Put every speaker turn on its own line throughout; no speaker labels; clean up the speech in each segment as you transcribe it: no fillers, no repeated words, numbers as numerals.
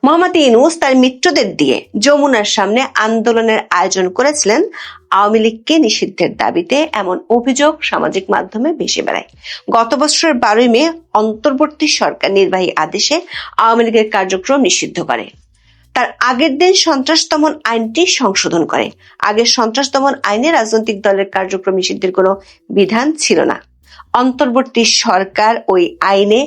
মোহাম্মদ ইউনূস তার মিত্রদের দিয়ে যমুনার সামনে আন্দোলনের আয়োজন করেছিলেন আওয়ামী লীগকে নিষিদ্ধের দাবিতে, এমন অভিযোগ সামাজিক মাধ্যমে ভেসে বেড়ায়। গত বছরের 12ই মে অন্তর্বর্তী সরকার নির্বাহী আদেশে আওয়ামী লীগের কার্যক্রম নিষিদ্ধ করে। তার আগের দিন সন্ত্রাস দমন আইনটি সংশোধন করে। আগের সন্ত্রাস দমন আইনে রাজনৈতিক দলের কার্যক্রম নিষিদ্ধের কোনো বিধান ছিল না। অন্তর্বর্তী সরকার ওই আইনে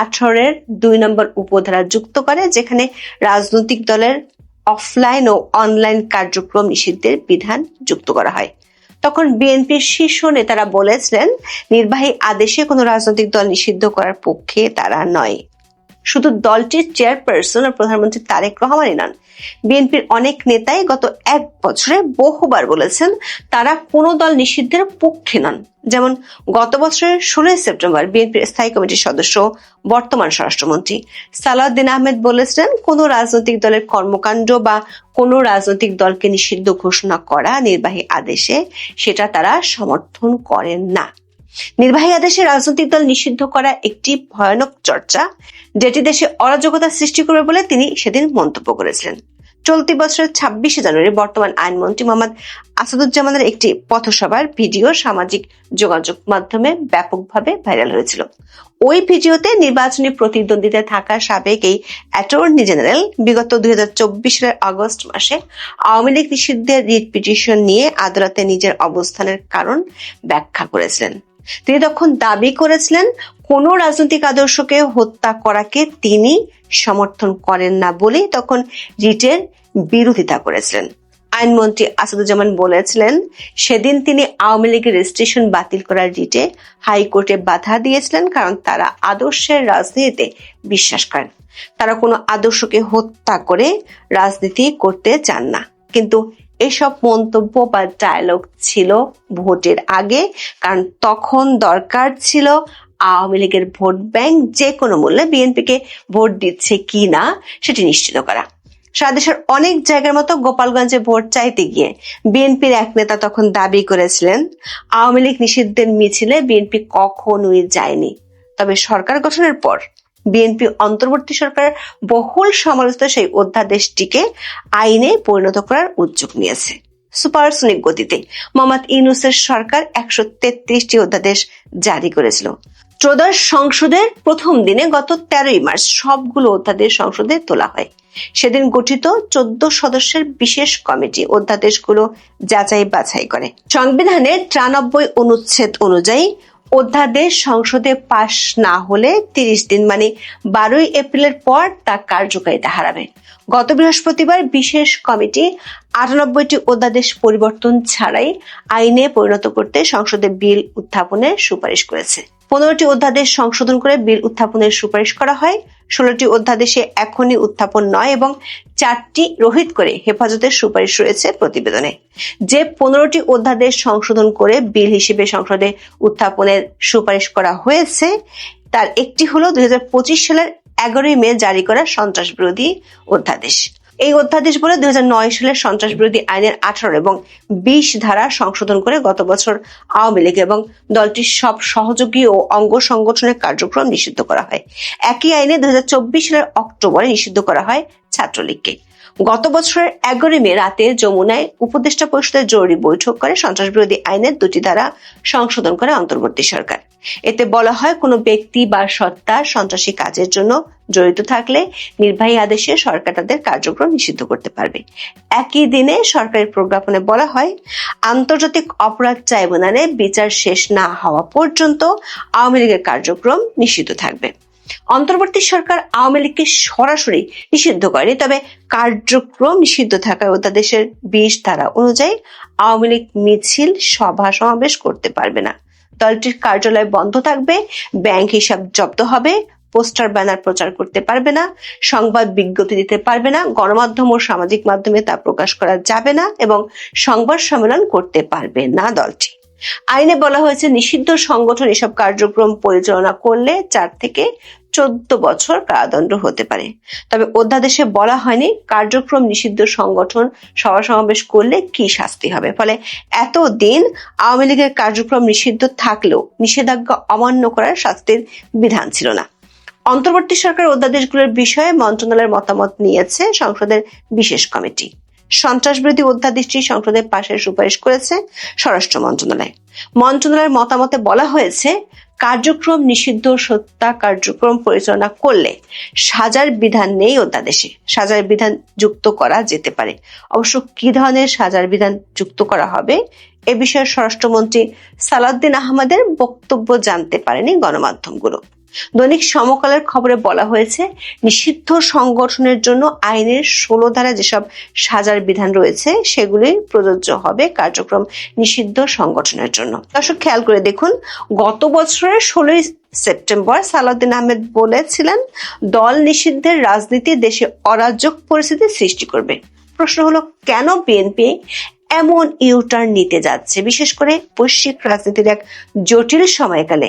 18-এর 2 নম্বর উপধারা যুক্ত করে, যেখানে রাজনৈতিক দলের অফলাইন ও অনলাইন কার্যক্রম নিষিদ্ধের বিধান যুক্ত করা হয়। তখন বিএনপির শীর্ষ নেতারা বলেছিলেন, নির্বাহী আদেশে কোনো রাজনৈতিক দল নিষিদ্ধ করার পক্ষে তারা নয়। শুধু দলটির চেয়ারপারসন ও প্রধানমন্ত্রী তারেক রহমানই নন, বিএনপির অনেক নেতাই গত 1 বছরে বহুবার বলেছেন তারা কোনো দল নিষিদ্ধের পক্ষে নন। যেমন গত বছরের 16 সেপ্টেম্বর বিএনপির স্থায়ী কমিটির সদস্য বর্তমান স্বরাষ্ট্রমন্ত্রী সালাউদ্দিন আহমেদ বলেছিলেন, কোনো রাজনৈতিক দলের কর্মকাণ্ড বা কোনো রাজনৈতিক দলকে নিষিদ্ধ ঘোষণা করা নির্বাহী আদেশে সেটা তারা সমর্থন করেন না। নির্বাহী আদেশে রাজনৈতিক দল নিষিদ্ধ করা একটি ভয়ানক চর্চা, যেটি দেশে অরাজকতা সৃষ্টি করবে বলে তিনি সেদিন মন্তব্য করেছিলেন। চলতি বছরের 26শে জানুয়ারি বর্তমান আইনমন্ত্রী মোহাম্মদ আসাদুজ্জামানের একটি পথসভার ভিডিও সামাজিক যোগাযোগ মাধ্যমে ব্যাপকভাবে ভাইরাল হয়েছিল। ওই ভিডিওতে নির্বাচনী প্রতিদ্বন্দ্বিতায় থাকা সাবেক এই অ্যাটর্নি জেনারেল বিগত 2024 সালের আগস্ট মাসে আওয়ামী লীগ নিষিদ্ধের রিট পিটিশন নিয়ে আদালতে নিজের অবস্থানের কারণ ব্যাখ্যা করেছিলেন। তিনি তখন দাবি করেছিলেন, কোন রাজনৈতিক আদর্শকে হত্যা করাকে তিনি সমর্থন করেন না বলেই তখন রিটের বিরোধিতা করেছিলেন। আইনমন্ত্রী আসাদুজ্জামান বলেছিলেন, সেদিন তিনি আওয়ামী লীগের রেজিস্ট্রেশন বাতিল করার রিটে হাইকোর্টে বাধা দিয়েছিলেন, কারণ তারা আদর্শের রাজনীতিতে বিশ্বাস করেন। তারা কোনো আদর্শকে হত্যা করে রাজনীতি করতে চান না। কিন্তু এসব মন্তব্য বা ডায়লগ ছিল ভোটের আগে, কারণ তখন দরকার ছিল আওয়ামী লীগের ভোট ব্যাংক যে কোনো মূল্যে বিএনপিকে ভোট দিচ্ছে কি না সেটি নিশ্চিত করা। সারা দেশের অনেক জায়গার মতো গোপালগঞ্জে ভোট চাইতে গিয়ে বিএনপির এক নেতা তখন দাবি করেছিলেন, আওয়ামী লীগ নিষিদ্ধের মিছিলে বিএনপি কখনোই যায়নি। তবে সরকার গঠনের পর বিএনপি অন্তর্বর্তী সরকারের বহুল সমালোচিত সেই অধ্যাদেশটিকে আইনে পরিণত করার উদ্যোগ নিয়েছে। সুপারসনিক গতিতে মোহাম্মদ ইউনূসের সরকার 133টি অধ্যাদেশ জারি করেছিল। ত্রয়োদশ সংসদের প্রথম দিনে গত 13ই মার্চ সবগুলো অধ্যাদেশ সংসদে তোলা হয়। সেদিন গঠিত 14 সদস্যের বিশেষ কমিটি অধ্যাদেশগুলো যাচাই বাছাই করে। সংবিধানের 93 অনুচ্ছেদ অনুযায়ী অধ্যাদেশ সংসদে পাশ না হলে 30 দিন মানে 12ই এপ্রিলের পর তা কার্যকারিতা হারাবে। গত বৃহস্পতিবার বিশেষ কমিটি 98টি অধ্যাদেশ পরিবর্তন ছাড়াই আইনে পরিণত করতে সংসদে বিল উত্থাপনের সুপারিশ করেছে। 15টি অধ্যাদেশ সংশোধন করে বিল উত্থাপনের সুপারিশ করা হয়। 16টি অধ্যাদেশে এখনই উত্থাপন নয় এবং 4টি রহিত করে হেফাজতের সুপারিশ রয়েছে প্রতিবেদনে। যে 15টি অধ্যাদেশ সংশোধন করে বিল হিসেবে সংসদে উত্থাপনের সুপারিশ করা হয়েছে, তার একটি হলো 2025 সালের 11ই মে জারি করা সন্ত্রাস বিরোধী অধ্যাদেশ। এই অধ্যাদেশ বলে 2009 সালের সন্ত্রাস বিরোধী আইনের 18 এবং 20 ধারা সংশোধন করে গত বছর আওয়ামী লীগ এবং দলটির সব সহযোগী ও অঙ্গ সংগঠনের কার্যক্রম নিষিদ্ধ করা হয়। একই আইনে 2024 সালের অক্টোবরে নিষিদ্ধ করা হয় ছাত্রলীগকে। গত বছরের 11ই মে রাতে যমুনায় উপদেষ্টা পরিষদের জরুরি বৈঠক করে সন্ত্রাস বিরোধী আইনের 2টি ধারা সংশোধন করে অন্তর্বর্তী সরকার। এতে বলা হয়, কোনো ব্যক্তি বা সত্তা সন্ত্রাসী কাজের জন্য জড়িত থাকলে নির্বাহী আদেশে সরকার তাদের কার্যক্রম নিষিদ্ধ করতে পারবে। একই দিনে সরকারি প্রজ্ঞাপনে বলা হয়, আন্তর্জাতিক অপরাধ ট্রাইব্যুনালে বিচার শেষ না হওয়া পর্যন্ত আওয়ামী লীগের কার্যক্রম নিষিদ্ধ থাকবে। অন্তর্বর্তী সরকার আওয়ামী লীগকে সরাসরি নিষিদ্ধ করেনি, তবে কার্যক্রম নিষিদ্ধ থাকায় অধ্যাদেশের 20 ধারা অনুযায়ী আওয়ামী লীগ মিছিল, সভা সমাবেশ করতে পারবে না। দলটির কার্যালয় বন্ধ থাকবে, ব্যাংক হিসাব জব্দ হবে, পোস্টার ব্যানার প্রচার করতে পারবে না, সংবাদ বিজ্ঞপ্তি দিতে পারবে না, গণমাধ্যম ও সামাজিক মাধ্যমে তা প্রকাশ করা যাবে না এবং সংবাদ সম্মেলন করতে পারবে না দলটি। আইনে বলা হয়েছে, নিষিদ্ধ সংগঠন এসব কার্যক্রম পরিচালনা করলে 4 থেকে 14 বছর কারাদণ্ড হতে পারে। তবে অধ্যাদেশে বলা হয়নি কার্যক্রম নিষিদ্ধ সংগঠন সভা সমাবেশ করলে কি শাস্তি হবে। ফলে এতদিন আওয়ামী লীগের কার্যক্রম নিষিদ্ধ থাকলেও নিষেধাজ্ঞা অমান্য করার শাস্তির বিধান ছিল না। অন্তর্বর্তী সরকারের অধ্যাদেশগুলোর বিষয়ে মন্ত্রণালয়ের মতামত নিয়েছে সংসদের বিশেষ কমিটি। সন্ত্রাসবিরোধী অধ্যাদেশটি সংসদে পাশের সুপারিশ করেছে স্বরাষ্ট্র মন্ত্রণালয়। মন্ত্রণালয়ের মতামতে বলা হয়েছে, কার্যক্রম নিষিদ্ধ হত্যা কার্যক্রম পরিচালনা করলে সাজার বিধান নেই অধ্যাদেশে। সাজার বিধান যুক্ত করা যেতে পারে। অবশ্য কি ধরনের সাজার বিধান যুক্ত করা হবে এ বিষয়ে স্বরাষ্ট্রমন্ত্রী সালাউদ্দিন আহমদের বক্তব্য জানতে পারেনি গণমাধ্যমগুলো। দৈনিক সমকালের খবরে বলা হয়েছে, নিষিদ্ধ সংগঠনের জন্য আইনের 16 ধারা যেসব সাজার বিধান রয়েছে সেগুলি প্রযোজ্য হবে কার্যক্রম নিষিদ্ধ সংগঠনের জন্য। দর্শক খেয়াল করে দেখুন, গত বছরের 16 সেপ্টেম্বর সালাউদ্দিন আহমেদ বলেছিলেন, দল নিষিদ্ধের রাজনীতি দেশে অরাজক পরিস্থিতি সৃষ্টি করবে। প্রশ্ন হলো, কেন বিএনপি এমন ইউটার্ন নিতে যাচ্ছে, বিশেষ করে বৈশ্বিক রাজনীতির এক জটিল সময়কালে,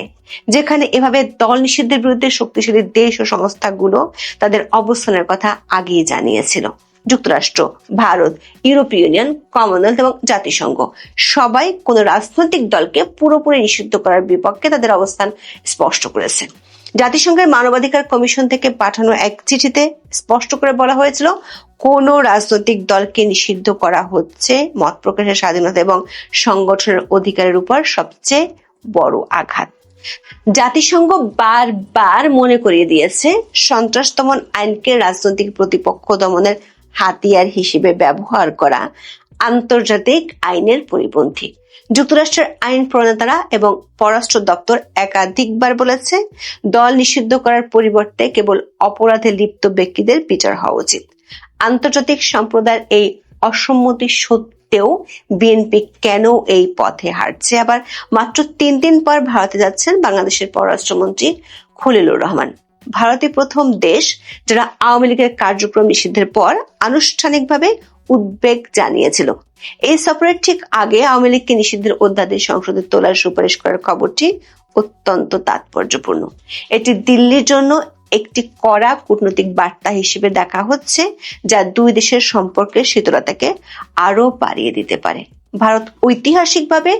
যেখানে এভাবে দল নিষিদ্ধের বিরুদ্ধে শক্তিশালী দেশ ও সংস্থাগুলো তাদের অবস্থানের কথা আগেই জানিয়েছিল। যুক্তরাষ্ট্র, ভারত, ইউরোপীয় ইউনিয়ন, কমনওয়েলথ এবং জাতিসংঘ সবাই কোন রাজনৈতিক দলকে পুরোপুরি নিষিদ্ধ করার বিপক্ষে তাদের অবস্থান স্পষ্ট করেছে। জাতিসংঘের মানবাধিকার কমিশন থেকে পাঠানো এক চিঠিতে স্পষ্ট করে বলা হয়েছিল, কোন রাজনৈতিক দলকে নিষিদ্ধ করা হচ্ছে মত প্রকাশের স্বাধীনতা এবং সংগঠনের অধিকারের উপর সবচেয়ে বড় আঘাত। জাতিসংঘ বারবার মনে করিয়ে দিয়েছে, সন্ত্রাস দমন আইনকে রাজনৈতিক প্রতিপক্ষ দমনের হাতিয়ার হিসেবে ব্যবহার করা আন্তর্জাতিক আইনের পরিপন্থী। যুক্তরাষ্ট্রের আইন প্রণেতারা এবং পররাষ্ট্র দপ্তর একাধিকবার বলেছে, দল নিষিদ্ধ করার পরিবর্তে কেবল অপরাধে লিপ্ত ব্যক্তিদের বিচার হওয়া উচিত। আন্তর্জাতিক সম্প্রদায়ের এই অসম্মতি সত্ত্বেও বিএনপি কেন এই পথে হাঁটছে? আবার মাত্র 3 দিন পর ভারতে যাচ্ছেন বাংলাদেশের পররাষ্ট্রমন্ত্রী খলিলুর রহমান। ভারতই প্রথম দেশ যারা আওয়ামী লীগের কার্যক্রম নিষিদ্ধের পর আনুষ্ঠানিকভাবে উদ্বেগ জানিয়েছিল। এই সফরের ঠিক আগে আওয়ামী লীগকে নিষিদ্ধের অধ্যাদেশ সংসদে তোলার সুপারিশ করার খবরটি অত্যন্ত তাৎপর্যপূর্ণ। এটি দিল্লির জন্য একটি কড়া কূটনৈতিক বার্তা হিসেবে দেখা হচ্ছে, যা দুই দেশের সম্পর্কের শীতলতাকে আরো বাড়িয়ে দিতে পারে। ভারত ঐতিহাসিকভাবে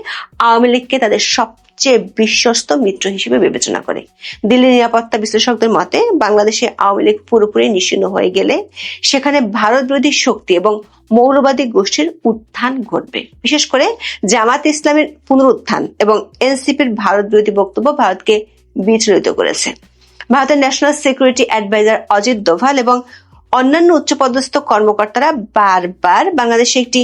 আওয়ামী লীগকে তাদের সবচেয়ে বিশ্বস্ত মিত্র হিসেবে বিবেচনা করে। দিল্লি নিরাপত্তা বিশ্লেষকদের মতে, বাংলাদেশে আওয়ামী লীগ পুরোপুরি নিশ্চিহ্ন হয়ে গেলে সেখানে ভারত বিরোধী শক্তি এবং মৌলবাদী গোষ্ঠীর উত্থান ঘটবে। বিশেষ করে জামাত ইসলামের পুনরুত্থান এবং এনসিপির ভারত বিরোধী বক্তব্য ভারতকে বিচলিত করেছে। ভারতের national security adviser Ajit Doval এবং অন্যান্য উচ্চপদস্থ কর্মকর্তারা বারবার বাংলাদেশে একটি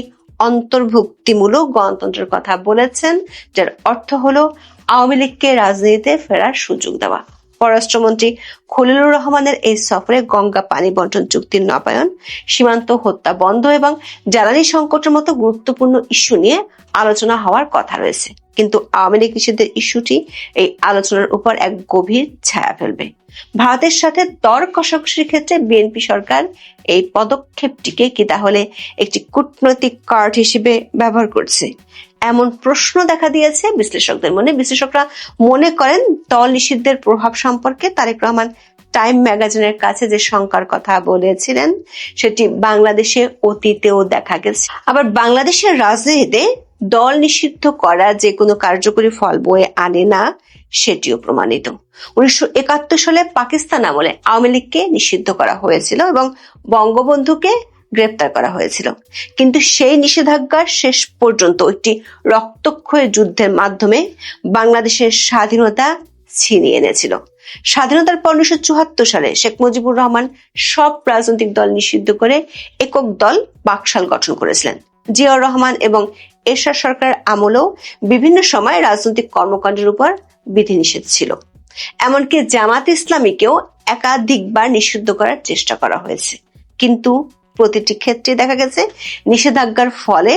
অন্তর্ভুক্তিমূলক গণতন্ত্রের কথা বলেছেন, যার অর্থ হলো আওয়ামী লীগকে রাজনীতিতে ফেরার সুযোগ দেওয়া। পররাষ্ট্রমন্ত্রী খলিলুর রহমানের এই সফরে গঙ্গা পানি বন্টন চুক্তির নবায়ন, সীমান্ত হত্যা বন্ধ এবং জ্বালানি সংকটের মতো গুরুত্বপূর্ণ ইস্যু নিয়ে আলোচনা হওয়ার কথা রয়েছে। কিন্তু আওয়ামী লীগ নিষিদ্ধের ইস্যুটি এই আলোচনার উপর এক গভীর ছায়া ফেলবে। ভারতের সাথে দর কষাকষির ক্ষেত্রে বিএনপি সরকার এই পদক্ষেপটিকে কি তাহলে একটি কূটনৈতিক কার্ড হিসেবে ব্যবহার করছে? এমন প্রশ্ন দেখা দিয়েছে বিশ্লেষকদের মনে। বিশ্লেষকরা মনে করেন, দল নিষিদ্ধের প্রভাব সম্পর্কে তারেক রহমান টাইম ম্যাগাজিনের কাছে যে শঙ্কার কথা বলেছিলেন, সেটি বাংলাদেশে অতীতেও দেখা গেছে। আবার বাংলাদেশের রাজনীতিতে দল নিষিদ্ধ করা যে কোনো কার্যকরী ফল বয়ে আনে না, সেটিও প্রমাণিত। 1971 সালে পাকিস্তান আমলে আওয়ামী লীগকে নিষিদ্ধ করা হয়েছিল এবং বঙ্গবন্ধুকে গ্রেপ্তার করা হয়েছিল, কিন্তু সেই নিষেধাজ্ঞা শেষ পর্যন্ত একটি রক্তক্ষয়ী যুদ্ধের মাধ্যমে বাংলাদেশের স্বাধীনতা ছিনিয়ে এনেছিল। স্বাধীনতার পর 1974 সালে শেখ মুজিবুর রহমান সব রাজনৈতিক দল নিষিদ্ধ করে একক দল বাকশাল গঠন করেছিলেন। জিয়াউর রহমান এবং এরশাদ সরকারের আমলেও বিভিন্ন সময় রাজনৈতিক কর্মকাণ্ডের উপর বিধিনিষেধ ছিল। এমনকি জামাত ইসলামীকেও একাধিকবার নিষিদ্ধ করার চেষ্টা করা হয়েছে, কিন্তু প্রতিটি ক্ষেত্রে দেখা গেছে নিষেধাজ্ঞার ফলে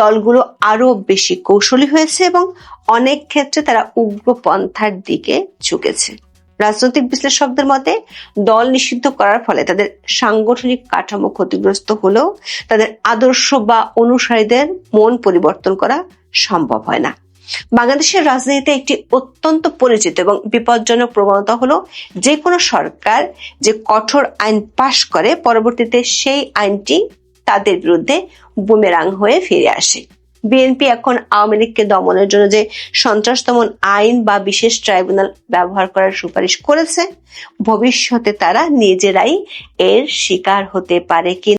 দলগুলো আরো বেশি কৌশলী হয়েছে এবং অনেক ক্ষেত্রে তারা উগ্রপন্থার দিকে ঝুঁকেছে। রাজনৈতিক বিশ্লেষকদের মতে, দল নিষিদ্ধ করার ফলে তাদের সাংগঠনিক কাঠামো ক্ষতিগ্রস্ত হলেও তাদের আদর্শ বা অনুসারীদের মন পরিবর্তন করা সম্ভব হয় না। বাংলাদেশের রাজনীতিতে একটি অত্যন্ত পরিচিত এবং বিপজ্জনক প্রবণতা হলো, যে কোনো সরকার যে কঠোর আইন পাশ করে, পরবর্তীতে সেই আইনটি তাদের বিরুদ্ধে বুমেরাং হয়ে ফিরে আসে। বিএনপি এখন আওয়ামী লীগকে দমনের জন্য যে সন্ত্রাস দমন আইন বা বিশেষ ট্রাইব্যুনাল ব্যবহার করার সুপারিশ করেছে, ভবিষ্যতে তারা নিজেরাই এর শিকার হতে পারে।